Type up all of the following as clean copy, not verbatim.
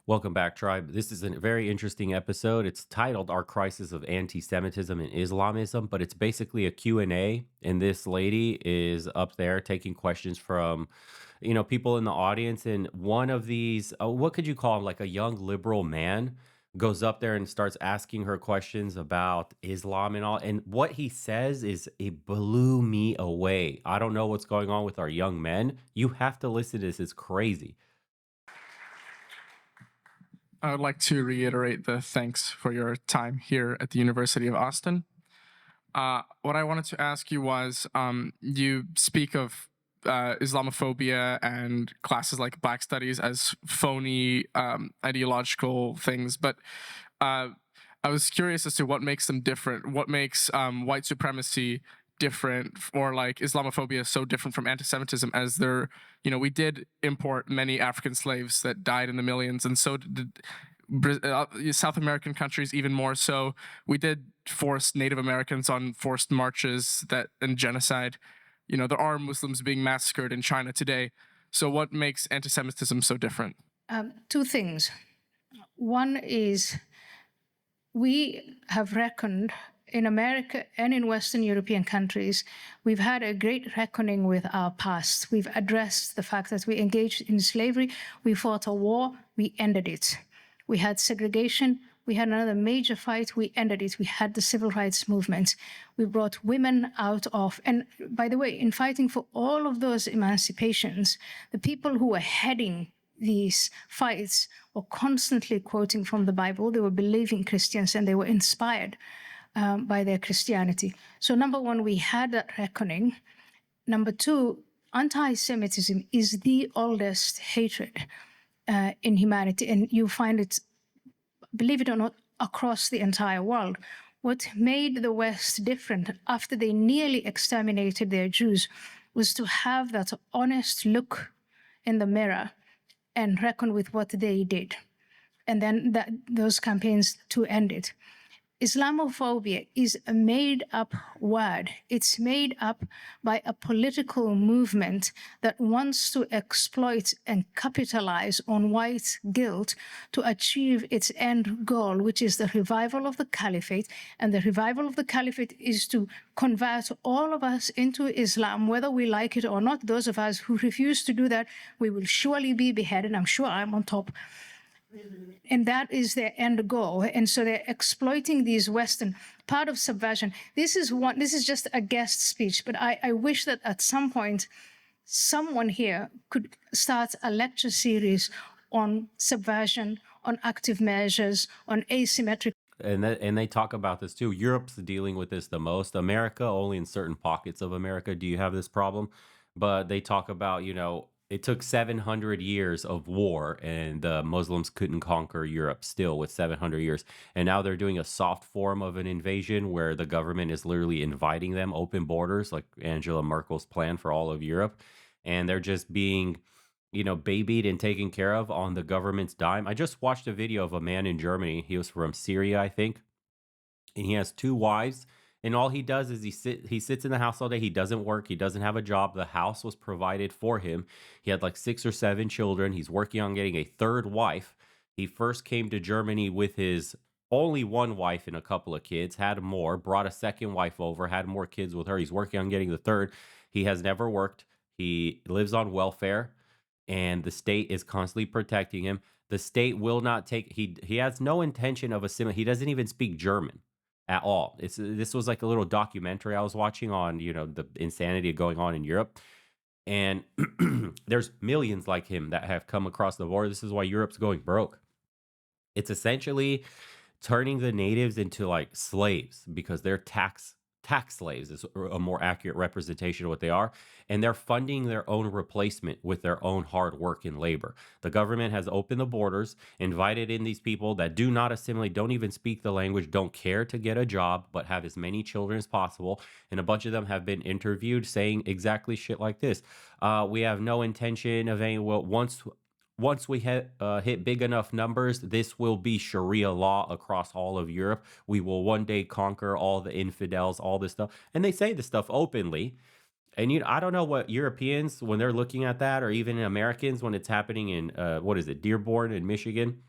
Welcome back, Tribe. This is a very interesting episode. It's titled Our Crisis of Anti-Semitism and Islamism, but it's basically a Q&A, and this lady is up there taking questions from, people in the audience, and one of these, what could you call him, like a young liberal man, goes up there and starts asking her questions about Islam and all, and what he says is, it blew me away. I don't know what's going on with our young men. You have to listen to this. It's crazy. I would like to reiterate the thanks for your time here at the University of Austin. What I wanted to ask you was you speak of Islamophobia and classes like Black Studies as phony ideological things, but I was curious as to what makes them different. What makes white supremacy different, or like Islamophobia so different from anti-Semitism? As there, we did import many African slaves that died in the millions, and so did South American countries even more so. We did force Native Americans on forced marches and genocide. There are Muslims being massacred in China today. So what makes anti-Semitism so different? Two things. One is we have reckoned in America and in Western European countries, we've had a great reckoning with our past. We've addressed the fact that we engaged in slavery, we fought a war, we ended it. We had segregation, we had another major fight, we ended it. We had the civil rights movement. We brought women out of, and by the way, in fighting for all of those emancipations, the people who were heading these fights were constantly quoting from the Bible. They were believing Christians and they were inspired by their Christianity. So number one, we had that reckoning. Number two, anti-Semitism is the oldest hatred in humanity, and you find it, believe it or not, across the entire world. What made the West different after they nearly exterminated their Jews was to have that honest look in the mirror and reckon with what they did, and then those campaigns to end it. Islamophobia is a made-up word. It's made up by a political movement that wants to exploit and capitalize on white guilt to achieve its end goal, which is the revival of the caliphate. And the revival of the caliphate is to convert all of us into Islam, whether we like it or not. Those of us who refuse to do that, we will surely be beheaded. I'm sure I'm on top. And that is their end goal. And so they're exploiting these Western part of subversion. This is just a guest speech, but I wish that at some point, someone here could start a lecture series on subversion, on active measures, on asymmetric. And they talk about this too. Europe's dealing with this the most. America, only in certain pockets of America do you have this problem. But they talk about, it took 700 years of war, and the Muslims couldn't conquer Europe still with 700 years. And now they're doing a soft form of an invasion where the government is literally inviting them, open borders, like Angela Merkel's plan for all of Europe. And they're just being, babied and taken care of on the government's dime. I just watched a video of a man in Germany. He was from Syria, I think, and he has two wives, and all he does is he sits in the house all day. He doesn't work. He doesn't have a job. The house was provided for him. He had like 6 or 7 children. He's working on getting a third wife. He first came to Germany with his only one wife and a couple of kids, had more, brought a second wife over, had more kids with her. He's working on getting the third. He has never worked. He lives on welfare, and the state is constantly protecting him. The state will not take, he has no intention of assimilating. He doesn't even speak German at all. This was like a little documentary I was watching on, the insanity going on in Europe. And there's millions like him that have come across the border. This is why Europe's going broke. It's essentially turning the natives into like slaves because they're tax slaves is a more accurate representation of what they are, and they're funding their own replacement with their own hard work and labor. The government has opened the borders, invited in these people that do not assimilate, don't even speak the language, don't care to get a job, but have as many children as possible, and a bunch of them have been interviewed saying exactly shit like this. We have no intention of any, well, once we hit big enough numbers, this will be Sharia law across all of Europe. We will one day conquer all the infidels, all this stuff. And they say this stuff openly. And I don't know what Europeans, when they're looking at that, or even Americans when it's happening in, what is it, Dearborn in Michigan.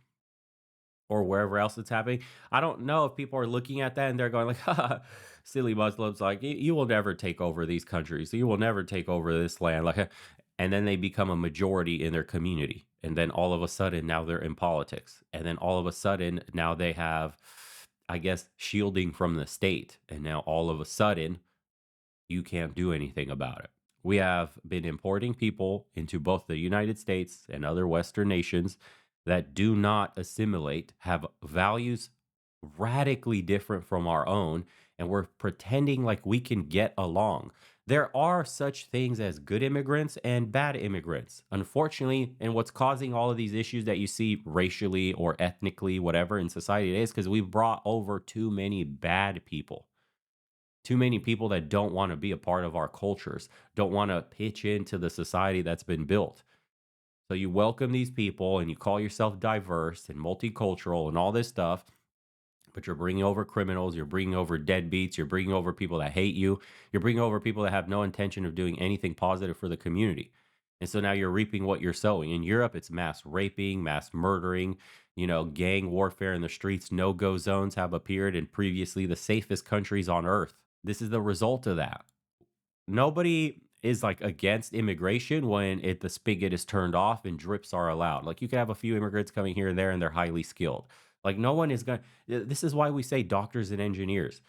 or wherever else it's happening. I don't know if people are looking at that and they're going like, "Ha, silly Muslims, like you will never take over these countries. You will never take over this land." Like, and then they become a majority in their community. And then all of a sudden now they're in politics. And then all of a sudden now they have, I guess, shielding from the state. And now all of a sudden you can't do anything about it. We have been importing people into both the United States and other Western nations that do not assimilate, have values radically different from our own, and we're pretending like we can get along. There are such things as good immigrants and bad immigrants. Unfortunately, and what's causing all of these issues that you see racially or ethnically, whatever in society it is, because we've brought over too many bad people, too many people that don't want to be a part of our cultures, don't want to pitch into the society that's been built. So you welcome these people and you call yourself diverse and multicultural and all this stuff, but you're bringing over criminals, you're bringing over deadbeats, you're bringing over people that hate you, you're bringing over people that have no intention of doing anything positive for the community. And so now you're reaping what you're sowing. In Europe, it's mass raping, mass murdering, gang warfare in the streets, no go zones have appeared in previously the safest countries on earth. This is the result of that. Nobody is like against immigration when the spigot is turned off and drips are allowed. Like you could have a few immigrants coming here and there and they're highly skilled. Like no one is going to, this is why we say doctors and engineers,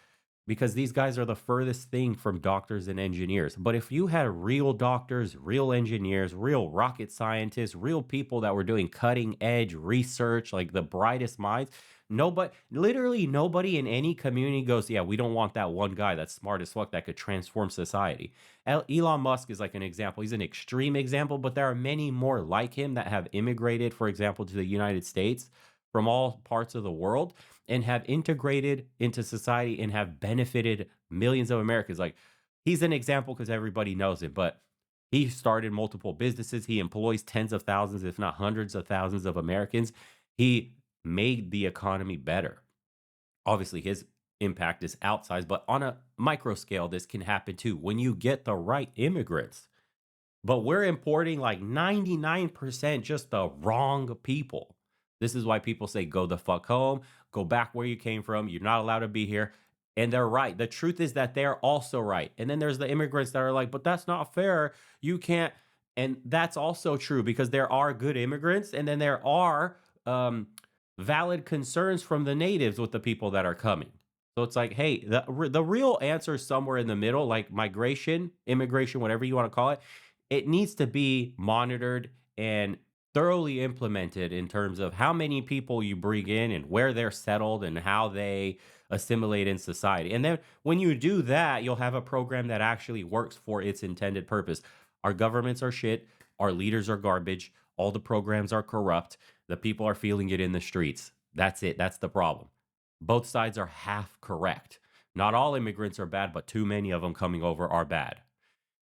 because these guys are the furthest thing from doctors and engineers. But if you had real doctors, real engineers, real rocket scientists, real people that were doing cutting edge research, like the brightest minds, nobody, literally nobody in any community goes, yeah, we don't want that one guy that's smart as fuck that could transform society. Elon Musk is like an example. He's an extreme example, but there are many more like him that have immigrated, for example, to the United States from all parts of the world and have integrated into society and have benefited millions of Americans. Like he's an example because everybody knows him, but he started multiple businesses. He employs tens of thousands, if not hundreds of thousands of Americans. He made the economy better. Obviously, his impact is outsized, but on a micro scale, this can happen too when you get the right immigrants. But we're importing like 99% just the wrong people. This is why people say, go the fuck home, go back where you came from. You're not allowed to be here. And they're right. The truth is that they're also right. And then there's the immigrants that are like, but that's not fair. You can't. And that's also true because there are good immigrants. And then there are valid concerns from the natives with the people that are coming. So it's like, hey, the real answer is somewhere in the middle, like migration, immigration, whatever you want to call it. It needs to be monitored and thoroughly implemented in terms of how many people you bring in and where they're settled and how they assimilate in society. And then when you do that, you'll have a program that actually works for its intended purpose. Our governments are shit. Our leaders are garbage. All the programs are corrupt. The people are feeling it in the streets. That's it. That's the problem. Both sides are half correct. Not all immigrants are bad, but too many of them coming over are bad.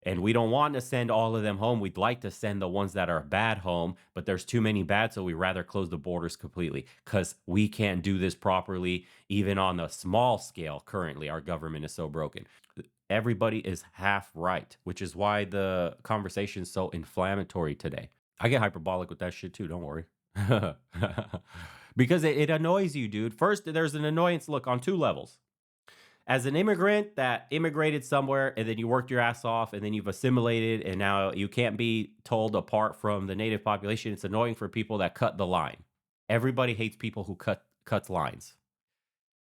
And we don't want to send all of them home. We'd like to send the ones that are bad home, but there's too many bad, so we rather close the borders completely because we can't do this properly, even on a small scale. Currently, our government is so broken. Everybody is half right, which is why the conversation is so inflammatory today. I get hyperbolic with that shit too, don't worry. Because it annoys you, dude. First, there's an annoyance look on two levels. As an immigrant that immigrated somewhere and then you worked your ass off and then you've assimilated and now you can't be told apart from the native population, it's annoying for people that cut the line. Everybody hates people who cuts lines.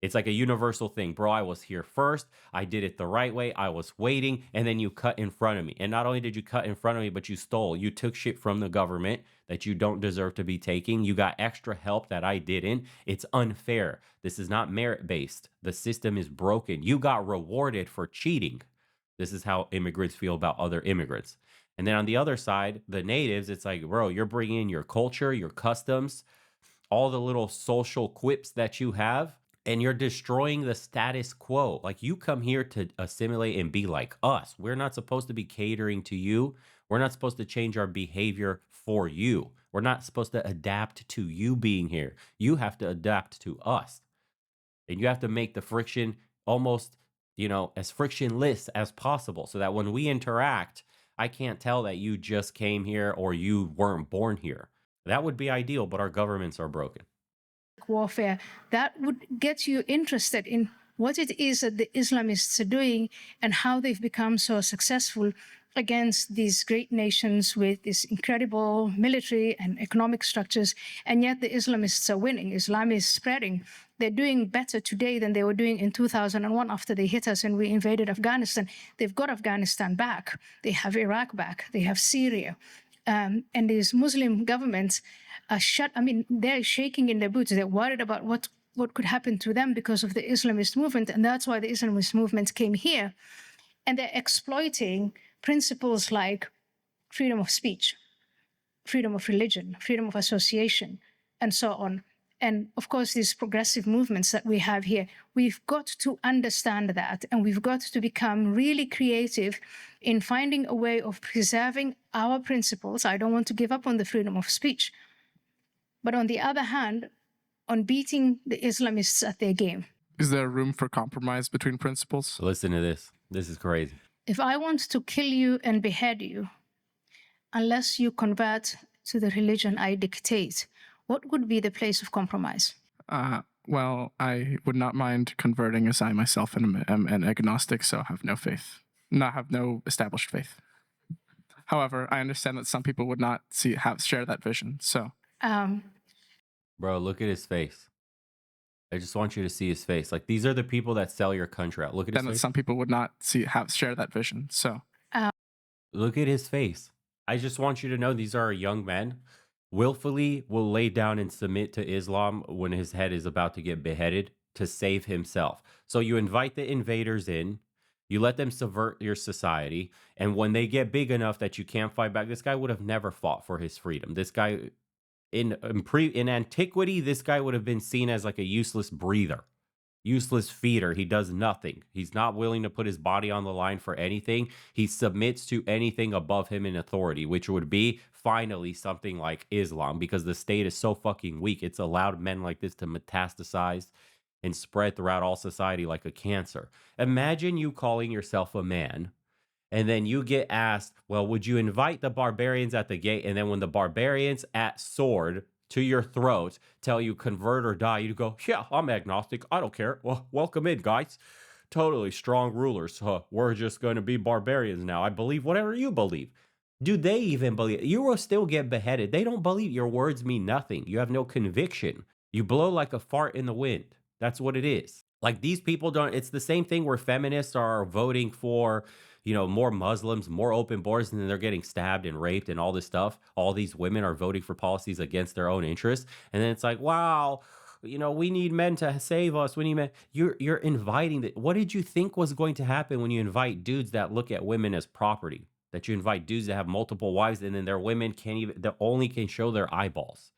It's like a universal thing. Bro, I was here first. I did it the right way. I was waiting. And then you cut in front of me. And not only did you cut in front of me, but you stole. You took shit from the government that you don't deserve to be taking. You got extra help that I didn't. It's unfair. This is not merit-based. The system is broken. You got rewarded for cheating. This is how immigrants feel about other immigrants. And then on the other side, the natives, it's like, bro, you're bringing in your culture, your customs, all the little social quips that you have, and you're destroying the status quo. Like you come here to assimilate and be like us. We're not supposed to be catering to you. We're not supposed to change our behavior for you. We're not supposed to adapt to you being here. You have to adapt to us. And you have to make the friction almost, as frictionless as possible so that when we interact, I can't tell that you just came here or you weren't born here. That would be ideal, but our governments are broken. warfare, that would get you interested in what it is that the Islamists are doing and how they've become so successful against these great nations with this incredible military and economic structures. And yet the Islamists are winning. Islam is spreading. They're doing better today than they were doing in 2001 after they hit us and we invaded Afghanistan. They've got Afghanistan back. They have Iraq back. They have Syria. And these Muslim governments are they're shaking in their boots. They're worried about what could happen to them because of the Islamist movement. And that's why the Islamist movement came here. And they're exploiting principles like freedom of speech, freedom of religion, freedom of association, and so on. And of course, these progressive movements that we have here, we've got to understand that, and we've got to become really creative in finding a way of preserving our principles. I don't want to give up on the freedom of speech. But on the other hand, on beating the Islamists at their game. Is there room for compromise between principles? Listen to this. This is crazy. If I want to kill you and behead you, unless you convert to the religion I dictate, what would be the place of compromise? Well, I would not mind converting, as I myself am an agnostic, so have no faith. Have no established faith. However, I understand that some people would not share that vision. So, Bro, look at his face. I just want you to see his face. Like, these are the people that sell your country out. Look at his face. Some people would not share that vision. So, look at his face. I just want you to know these are young men. Willfully will lay down and submit to Islam when his head is about to get beheaded to save himself. So you invite the invaders in, you let them subvert your society, and when they get big enough that you can't fight back, this guy would have never fought for his freedom. This guy, in antiquity, this guy would have been seen as like a useless breather, useless feeder. He does nothing. He's not willing to put his body on the line for anything. He submits to anything above him in authority, which would be finally something like Islam, because the state is so fucking weak. It's allowed men like this to metastasize and spread throughout all society like a cancer. Imagine you calling yourself a man, and then you get asked, well, would you invite the barbarians at the gate? And then when the barbarians at sword to your throat tell you convert or die, you go, yeah, I'm agnostic. I don't care. Well, welcome in, guys. Totally strong rulers. We're just going to be barbarians now. I believe whatever you believe. Do they even believe? You will still get beheaded. They don't believe. Your words mean nothing. You have no conviction. You blow like a fart in the wind. That's what it is. Like, these people don't. It's the same thing where feminists are voting for, more Muslims, more open borders, and then they're getting stabbed and raped and all this stuff. All these women are voting for policies against their own interests. And then it's like, wow, we need men to save us. We need men. You're inviting what did you think was going to happen when you invite dudes that look at women as property? That you invite dudes that have multiple wives, and then their women they only can show their eyeballs.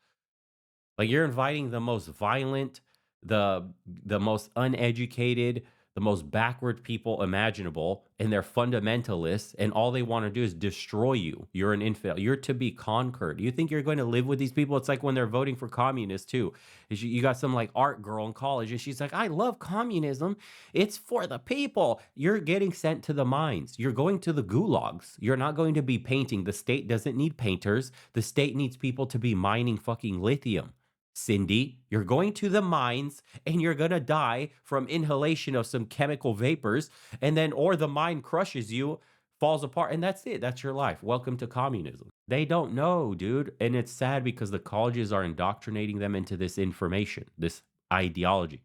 Like, you're inviting the most violent, the most uneducated, the most backward people imaginable, and they're fundamentalists, and all they want to do is destroy you. You're an infidel. You're to be conquered. You think you're going to live with these people? It's like when they're voting for communists too. You got some like art girl in college, and she's like, I love communism. It's for the people. You're getting sent to the mines. You're going to the gulags. You're not going to be painting. The state doesn't need painters. The state needs people to be mining fucking lithium. Cindy, you're going to the mines and you're going to die from inhalation of some chemical vapors, and then, or the mine crushes you, falls apart, and that's it. That's your life. Welcome to communism. They don't know, dude. And it's sad because the colleges are indoctrinating them into this information, this ideology.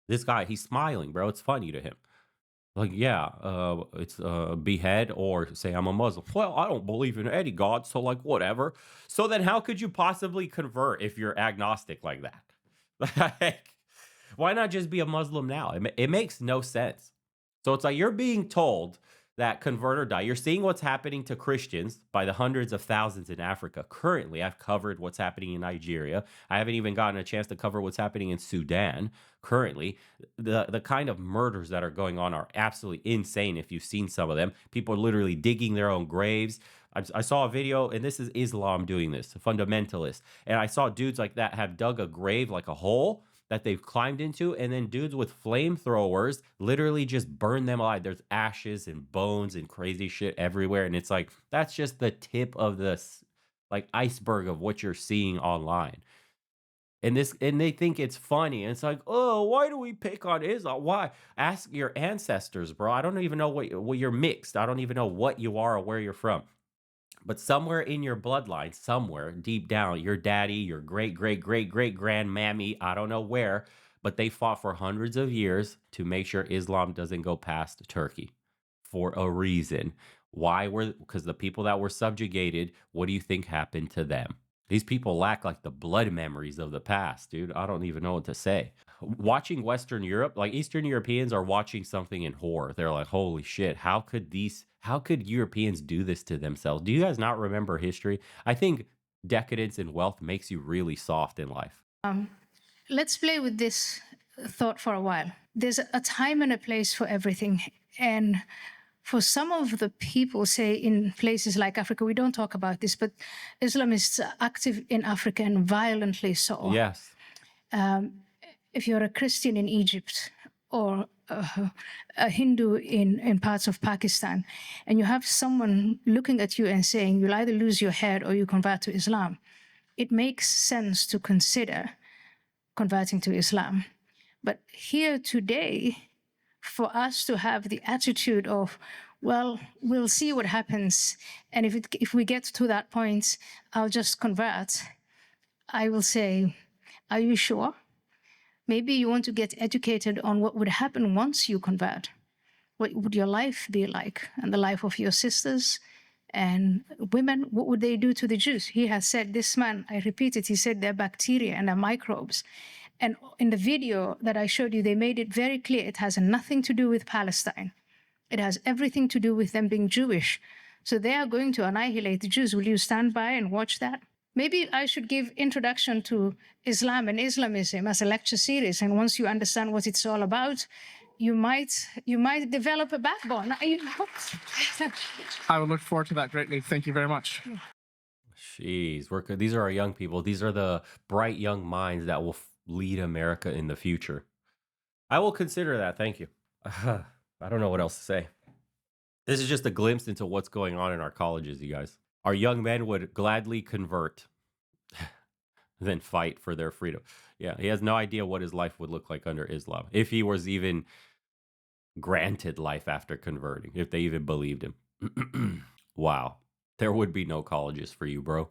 This guy, he's smiling, bro. It's funny to him. Like, yeah, it's behead or say I'm a Muslim. Well, I don't believe in any God, so like whatever. So then how could you possibly convert if you're agnostic like that? Like, why not just be a Muslim now? It makes no sense. So it's like you're being told that convert or die. You're seeing what's happening to Christians by the hundreds of thousands in Africa. Currently, I've covered what's happening in Nigeria. I haven't even gotten a chance to cover what's happening in Sudan. Currently, the kind of murders that are going on are absolutely insane. If you've seen some of them, people are literally digging their own graves. I saw a video, and this is Islam doing this, fundamentalists. And I saw dudes like that have dug a grave, like a hole that they've climbed into, and then dudes with flamethrowers literally just burn them alive. There's ashes and bones and crazy shit everywhere. And it's like, that's just the tip of this like iceberg of what you're seeing online. and they think it's funny. And it's like, oh, why do we pick on Islam? Why? Ask your ancestors, bro. I don't even know what you're mixed. I don't even know what you are or where you're from. But somewhere in your bloodline, somewhere deep down, your daddy, your great, great, great, great grandmammy, I don't know where, but they fought for hundreds of years to make sure Islam doesn't go past Turkey for a reason. Why were, because the people that were subjugated, what do you think happened to them? These people lack like the blood memories of the past, dude. I don't even know what to say. Watching Western Europe, like Eastern Europeans are watching something in horror. They're like, holy shit, how could Europeans do this to themselves? Do you guys not remember history? I think decadence and wealth makes you really soft in life. Let's play with this thought for a while. There's a time and a place for everything. And for some of the people, say in places like Africa, we don't talk about this, but Islamists are active in Africa and violently so. Yes. If you're a Christian in Egypt or a Hindu in parts of Pakistan, and you have someone looking at you and saying, you'll either lose your head or you convert to Islam, it makes sense to consider converting to Islam. But here today, for us to have the attitude of, well, we'll see what happens, and if we get to that point, I'll just convert, I will say, are you sure? Maybe you want to get educated on what would happen once you convert. What would your life be like, and the life of your sisters and women? What would they do to the Jews? He has said, this man, I repeat it, he said they're bacteria and they're microbes. And in the video that I showed you, they made it very clear it has nothing to do with Palestine. It has everything to do with them being Jewish. So they are going to annihilate the Jews. Will you stand by and watch that? Maybe I should give introduction to Islam and Islamism as a lecture series. And once you understand what it's all about, you might develop a backbone. I would look forward to that greatly. Thank you very much. Jeez, these are our young people. These are the bright young minds that will lead America in the future. I will consider that. Thank you. I don't know what else to say. This is just a glimpse into what's going on in our colleges, you guys. Our young men would gladly convert than fight for their freedom. Yeah, he has no idea what his life would look like under Islam, if he was even granted life after converting, if they even believed him. Wow. There would be no colleges for you, bro.